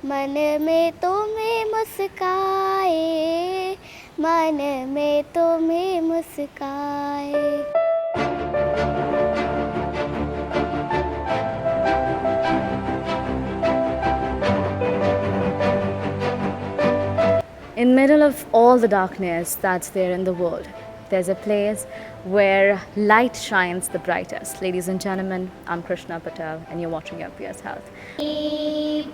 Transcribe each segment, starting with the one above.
मन में तुम्हें मुस्काए, मन में तुम्हें मुस्काए. In middle of all the darkness that's there in the world, there's a place where light shines the brightest. Ladies and gentlemen, I'm Krishna Patel and you're watching FPS Health.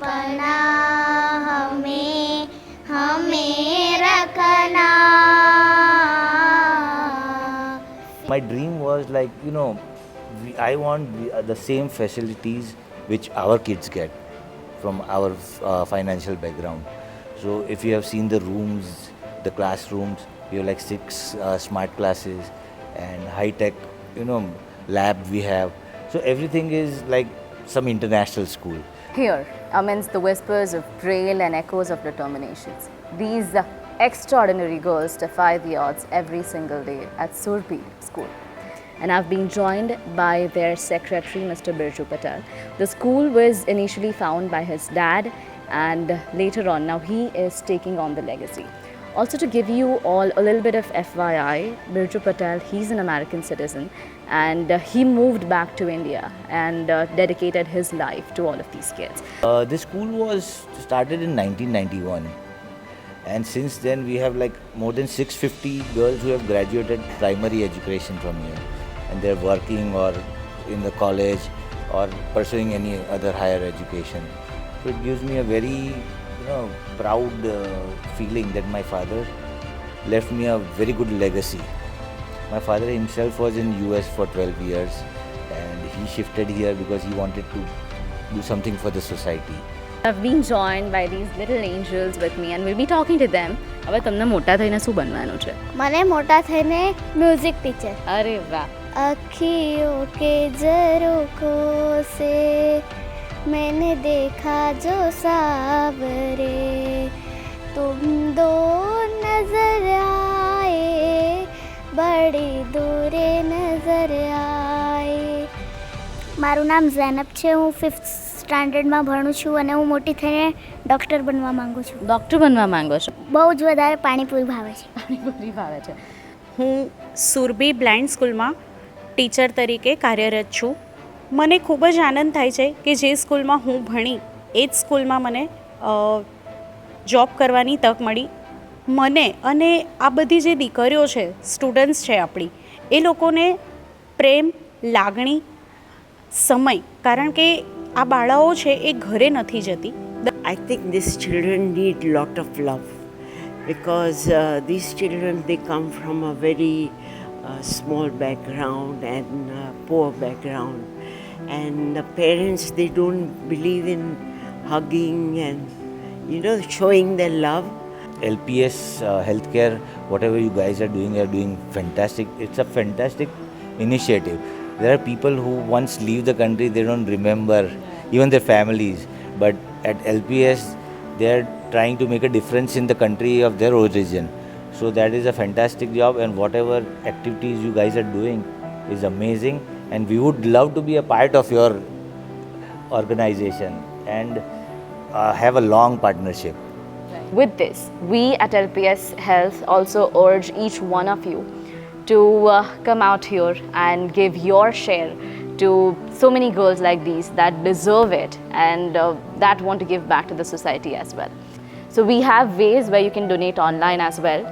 पनाह में हमें रखना. My dream was like, I want the same facilities which our kids get from our financial background. So if you have seen the rooms, the classrooms, we have like 6 smart classes and high-tech, lab we have. So everything is like some international school. Here, amidst the whispers of braille and echoes of determinations, these extraordinary girls defy the odds every single day at Surbi School. And I've been joined by their secretary, Mr. Birju Patel. The school was initially founded by his dad, and later on, now he is taking on the legacy. Also, to give you all a little bit of FYI, Birju Patel, he's an American citizen, and he moved back to India and dedicated his life to all of these kids. The school was started in 1991, and since then we have like more than 650 girls who have graduated primary education from here, and they're working or in the college or pursuing any other higher education. So it gives me a very proud feeling that my father left me a very good legacy. My father himself was in US for 12 years and he shifted here because he wanted to do something for the society. I've been joined by these little angels with me and we'll be talking to them. હવે તમને મોટા થઈને શું બનવાનું છે? મને મોટા થઈને મ્યુઝિક ટીચર. અરે વાહ. अखियों के झरोखों से मैंने देखा जो सावरे, तुम दो नजर आए, बड़ी दूरे नजर आए. મારું નામ ઝૈનબ છે. હું 5th સ્ટાન્ડર્ડમાં ભણું છું અને હું મોટી થઈને ડૉક્ટર બનવા માંગુ છું. ડૉક્ટર બનવા માંગો છો? બહુ જ વધારે પાણીપુરી ભાવે છે. પાણીપુરી ભાવે છે. હું સુરભી બ્લાઇન્ડ સ્કૂલમાં ટીચર તરીકે કાર્યરત છું. મને ખૂબ જ આનંદ થાય છે કે જે સ્કૂલમાં હું ભણી એ જ સ્કૂલમાં મને જોબ કરવાની તક મળી. મને અને આ બધી જે દીકરીઓ છે, સ્ટુડન્ટ્સ છે આપણી, એ લોકોને પ્રેમ, લાગણી, સમય, કારણ કે આ બાળાઓ છે એ ઘરે નથી જતી. I think these children need lot of love because these children, they come from a very small background and poor background, and the parents, they don't believe in hugging and showing their love. LPS healthcare, whatever you guys are doing fantastic. It's a fantastic initiative. There are people who once leave the country, they don't remember even their families, but at LPS they are trying to make a difference in the country of their origin. So that is a fantastic job, and whatever activities you guys are doing is amazing, and we would love to be a part of your organization and have a long partnership. With this, we at LPS Health also urge each one of you to come out here and give your share to so many girls like these that deserve it and that want to give back to the society as well. So we have ways where you can donate online as well.